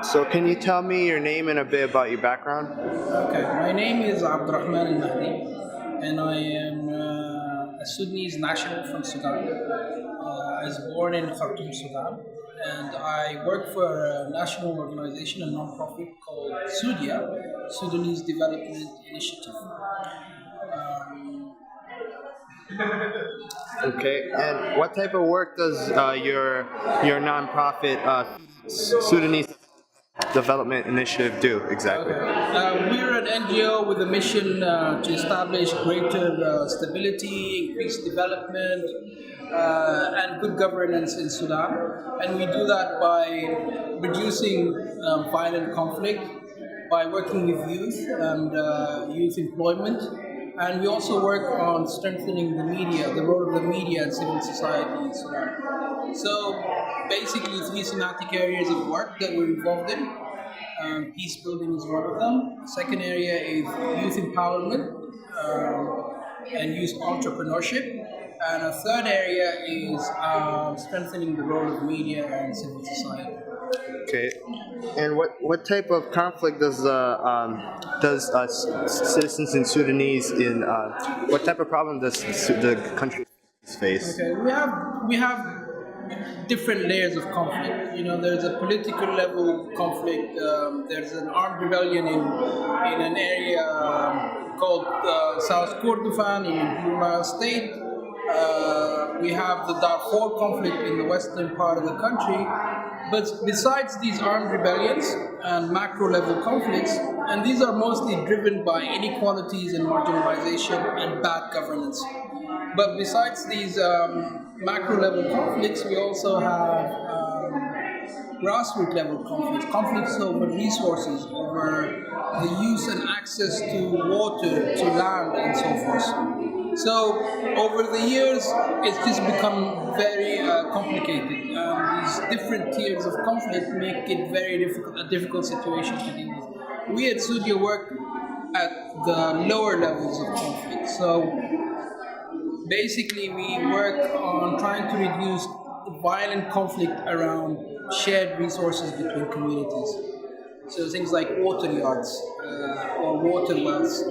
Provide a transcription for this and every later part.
So can you tell me your name and a bit about your background? Okay, my name is Abdel Rhaman and I am a Sudanese national from Sudan. I was born in Khartoum, Sudan, and I work for a national organization, a non-profit called SUDIA, Sudanese Development Initiative. Um, Okay, and what type of work does your nonprofit Sudanese Development Initiative do exactly? Okay. We're an NGO with a mission to establish greater stability, increased development, and good governance in Sudan. And we do that by reducing violent conflict, by working with youth and youth employment. And we also work on strengthening the media, the role of the media and civil society in Sudan. So basically, three thematic areas of work that we're involved in. Peace building is one of them. The second area is youth empowerment and youth entrepreneurship. And a third area is strengthening the role of media and civil society. Okay, and what type of conflict does citizens in Sudanese in what type of problem does the country face? Okay, we have different layers of conflict. You know, there's a political level conflict. There's an armed rebellion in an area called South Kordofan in Blue Nile State. We have the Darfur conflict in the western part of the country. But besides these armed rebellions and macro level conflicts, and these are mostly driven by inequalities and marginalization and bad governance. But besides these macro level conflicts, we also have grassroots level conflicts, conflicts over resources, over the use and access to water, to land, and so forth. So over the years, it's just become very complicated. These different tiers of conflict make it a difficult situation to deal with. We at Sudia work at the lower levels of conflict. So basically, we work on trying to reduce violent conflict around shared resources between communities. So things like water yards or water wells,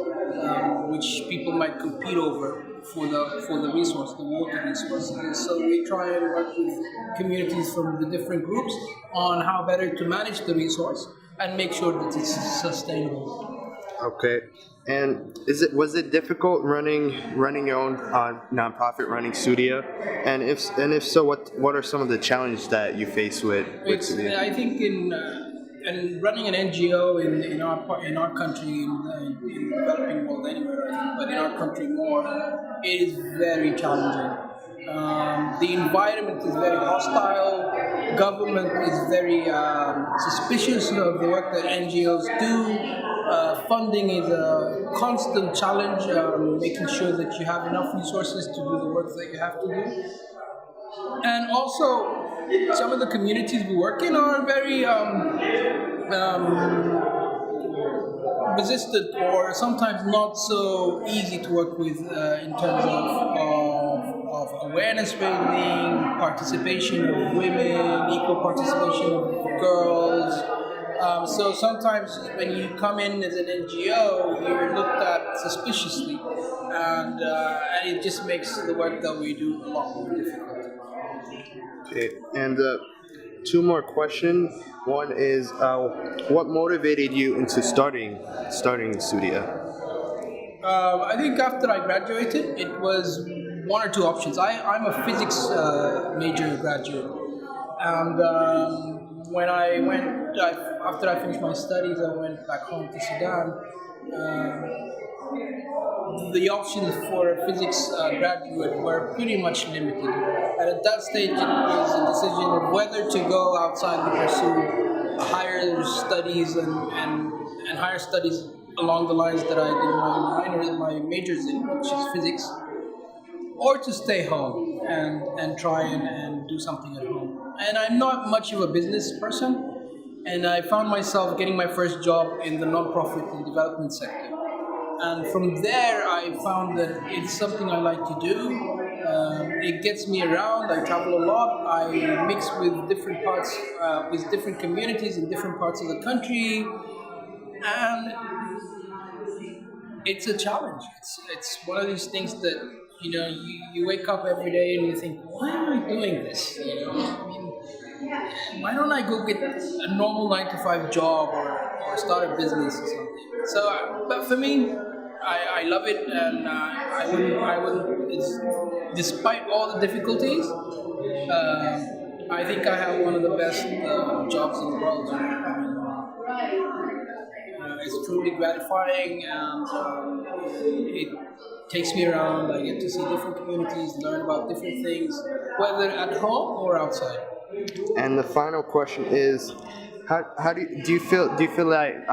which people might compete over for the resource, the water resource. So we try and work with communities from the different groups on how better to manage the resource and make sure that it's sustainable. Okay, and was it difficult running your own nonprofit, running SUDIA, and if so, what are some of the challenges that you face with SUDIA? I think in running an NGO in our country, in the developing world anywhere, I think, but in our country more, it is very challenging. The environment is very hostile. Government is very suspicious of the work that NGOs do. Funding is a constant challenge, making sure that you have enough resources to do the work that you have to do. And also, some of the communities we work in are very resistant or sometimes not so easy to work with in terms of awareness raising, participation of women, equal participation of girls. So sometimes when you come in as an NGO, you're looked at suspiciously, and it just makes the work that we do a lot more difficult. Okay, and two more questions. One is, what motivated you into starting SUDIA? I think after I graduated, it was one or two options. I'm a physics major graduate, and when I went after I finished my studies, I went back home to Sudan. The options for a physics graduate were pretty much limited, and at that stage, it was a decision of whether to go outside and pursue higher studies and higher studies along the lines that I did my majors in, which is physics, or to stay home and try and do something at home. And I'm not much of a business person, and I found myself getting my first job in the nonprofit and development sector. And from there, I found that it's something I like to do. It gets me around. I travel a lot. I mix with different parts, with different communities in different parts of the country, and it's a challenge. It's one of these things that you wake up every day and you think, why am I doing this? I mean, why don't I go get a normal 9 to 5 job or start a business or something? So, but for me, I love it, and I wouldn't. Despite all the difficulties, I think I have one of the best jobs in the world. I mean, it's truly gratifying, and it takes me around. I get to see different communities, learn about different things, whether at home or outside. And the final question is, how do you feel like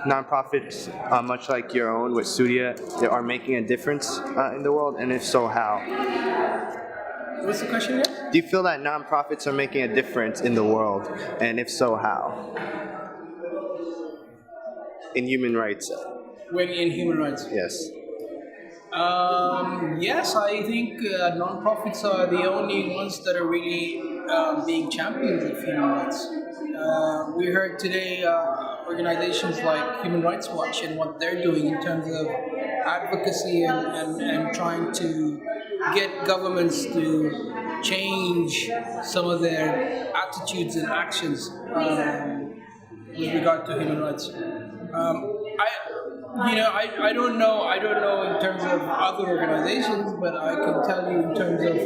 nonprofits, much like your own with SUDIA, they are making a difference in the world, and if so, how? What's the question again? Do you feel that nonprofits are making a difference in the world, and if so, how? In human rights, When in human rights? yes. Yes, I think nonprofits are the only ones that are really being champions of human rights. We heard today organizations like Human Rights Watch and what they're doing in terms of advocacy and trying to get governments to change some of their attitudes and actions with regard to human rights. I don't know. I don't know in terms of other organizations, but I can tell you in terms of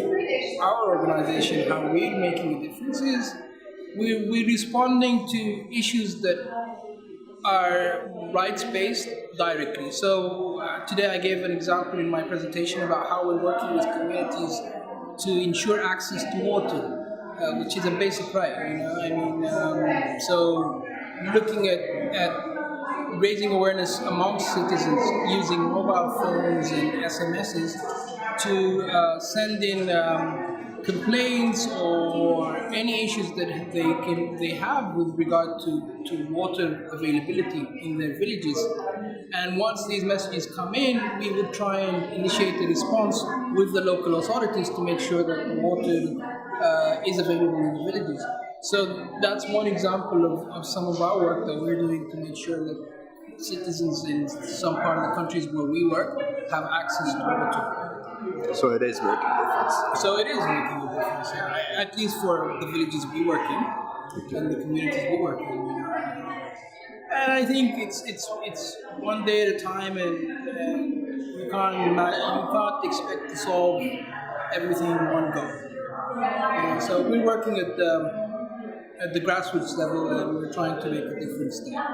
our organization how we're making a difference is we're responding to issues that are rights-based directly. So today I gave an example in my presentation about how we're working with communities to ensure access to water, which is a basic right. So looking at raising awareness amongst citizens using mobile phones and SMSs to send in complaints or any issues that they have with regard to water availability in their villages. And once these messages come in, we would try and initiate a response with the local authorities to make sure that the water is available in the villages. So that's one example of some of our work that we're doing to make sure that citizens in some part of the countries where we work have access to water. So it is making a difference. So it is making a difference, at least for the villages we work in and the communities we work in. And I think it's one day at a time, and you can't expect to solve everything in one go. So we're working at the grassroots level, and we're trying to make a difference there.